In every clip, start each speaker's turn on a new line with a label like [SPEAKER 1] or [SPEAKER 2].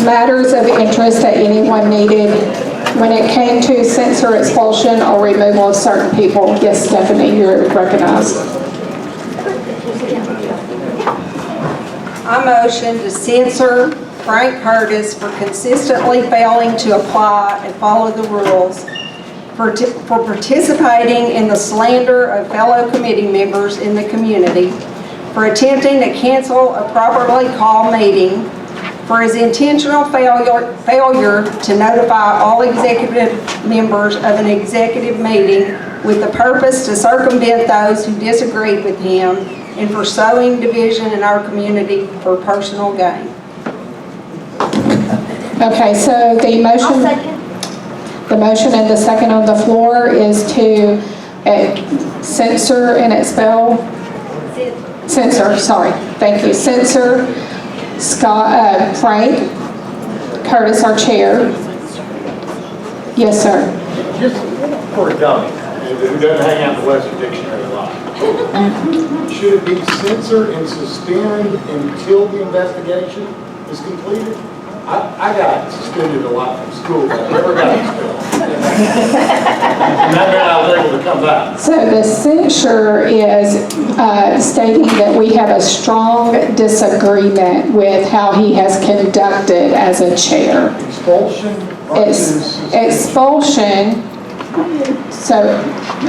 [SPEAKER 1] Matters of interest that anyone needed when it came to censure, expulsion, or removal of certain people. Yes, Stephanie, you're recognized.
[SPEAKER 2] I motion to censure Frank Curtis for consistently failing to apply and follow the rules, for participating in the slander of fellow committee members in the community, for attempting to cancel a properly called meeting, for his intentional failure to notify all executive members of an executive meeting with the purpose to circumvent those who disagreed with him, and for sowing division in our community for personal gain.
[SPEAKER 1] Okay, so the motion. The motion and the second on the floor is to censure and expel. Censor, sorry, thank you. Censor Frank Curtis, our chair. Yes, sir.
[SPEAKER 3] Just for a dummy who doesn't hang out in the Webster Dictionary a lot, should it be censor and suspend until the investigation is completed? I got suspended a lot from school, but I never got expelled. And that meant I was able to come back.
[SPEAKER 1] So the censure is stating that we have a strong disagreement with how he has conducted as a chair.
[SPEAKER 3] Expulsion versus
[SPEAKER 1] Expulsion, so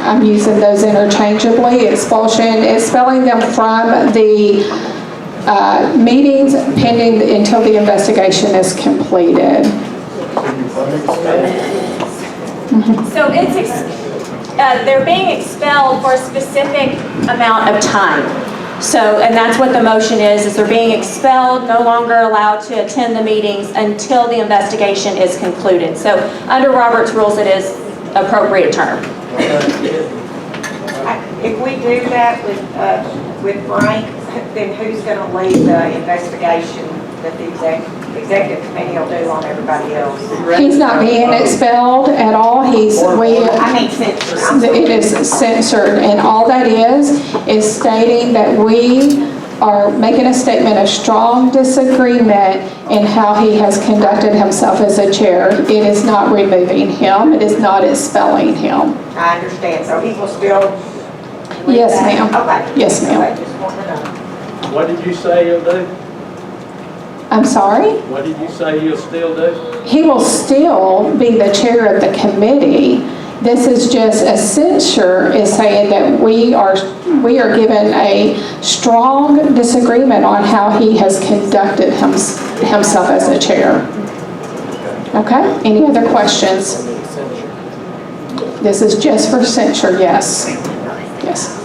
[SPEAKER 1] I'm using those interchangeably. Expulsion, expelling them from the meetings pending until the investigation is completed.
[SPEAKER 4] So they're being expelled for a specific amount of time. So, and that's what the motion is they're being expelled, no longer allowed to attend the meetings until the investigation is concluded. So under Robert's rules, it is appropriate term.
[SPEAKER 5] If we do that with Frank, then who's going to lead the investigation that the executive committee will do on everybody else?
[SPEAKER 1] He's not being expelled at all.
[SPEAKER 5] I mean censored.
[SPEAKER 1] It is censored, and all that is stating that we are making a statement of strong disagreement in how he has conducted himself as a chair. It is not removing him. It is not expelling him.
[SPEAKER 5] I understand. So he will still.
[SPEAKER 1] Yes, ma'am.
[SPEAKER 5] Okay.
[SPEAKER 1] Yes, ma'am.
[SPEAKER 5] Okay, just wanted to know.
[SPEAKER 6] What did you say you'll do?
[SPEAKER 1] I'm sorry?
[SPEAKER 6] What did you say you'll still do?
[SPEAKER 1] He will still be the chair of the committee. This is just a censure is saying that we are given a strong disagreement on how he has conducted himself as a chair. Okay, any other questions? This is just for censure, yes. Yes.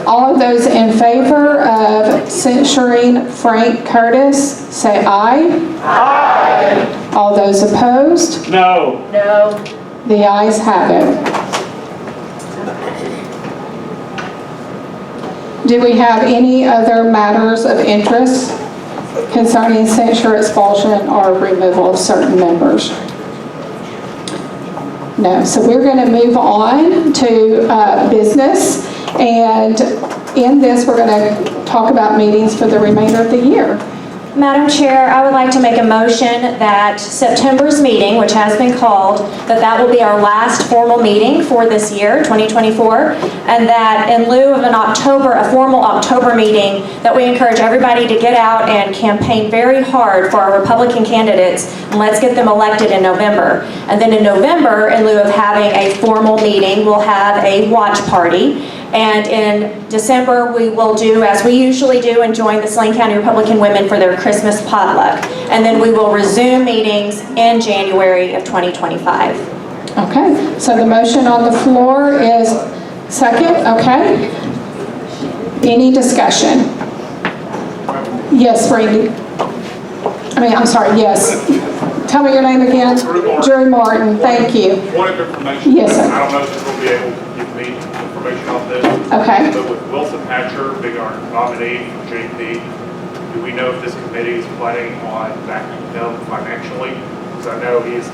[SPEAKER 1] All of those in favor of censuring Frank Curtis, say aye.
[SPEAKER 6] Aye.
[SPEAKER 1] All those opposed?
[SPEAKER 6] No.
[SPEAKER 4] No.
[SPEAKER 1] The ayes have it. Do we have any other matters of interest concerning censure, expulsion, or removal of certain members? No. So we're going to move on to business. And in this, we're going to talk about meetings for the remainder of the year.
[SPEAKER 4] Madam Chair, I would like to make a motion that September's meeting, which has been called, that will be our last formal meeting for this year, 2024, and that in lieu of a formal October meeting, that we encourage everybody to get out and campaign very hard for our Republican candidates, and let's get them elected in November. And then in November, in lieu of having a formal meeting, we'll have a watch party. And in December, we will do, as we usually do, and join the Saline County Republican Women for their Christmas potluck. And then we will resume meetings in January of 2025.
[SPEAKER 1] Okay, so the motion on the floor is second, okay? Any discussion? Yes, Brandy. I'm sorry, yes. Tell me your name again. Jerry Martin, thank you.
[SPEAKER 7] Point of information.
[SPEAKER 1] Yes, sir.
[SPEAKER 7] I don't know if you're going to be able to give me information on this.
[SPEAKER 1] Okay.
[SPEAKER 7] But with Wilson Hatcher being our nominee for JP, do we know if this committee is planning on backing him financially? Because I know he's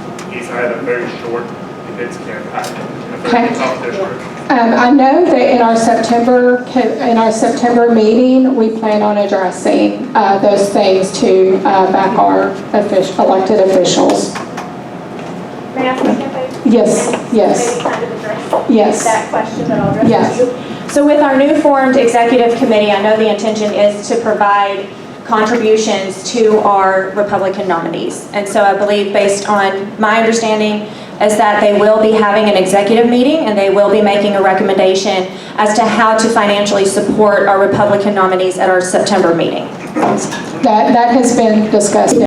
[SPEAKER 7] had a very short if it's campaign, if
[SPEAKER 1] Okay.
[SPEAKER 7] it's top district?
[SPEAKER 1] I know that in our September meeting, we plan on addressing those things to back our elected officials.
[SPEAKER 4] May I ask a favor?
[SPEAKER 1] Yes, yes,
[SPEAKER 4] Maybe kind of address
[SPEAKER 1] yes.
[SPEAKER 4] that question that I'll address.
[SPEAKER 1] Yes.
[SPEAKER 4] to you. So with our new formed executive committee, I know the intention is to provide contributions to our Republican nominees. And so I believe, based on my understanding, is that they will be having an executive meeting and they will be making a recommendation as to how to financially support our Republican nominees at our September meeting.
[SPEAKER 1] That has been discussed.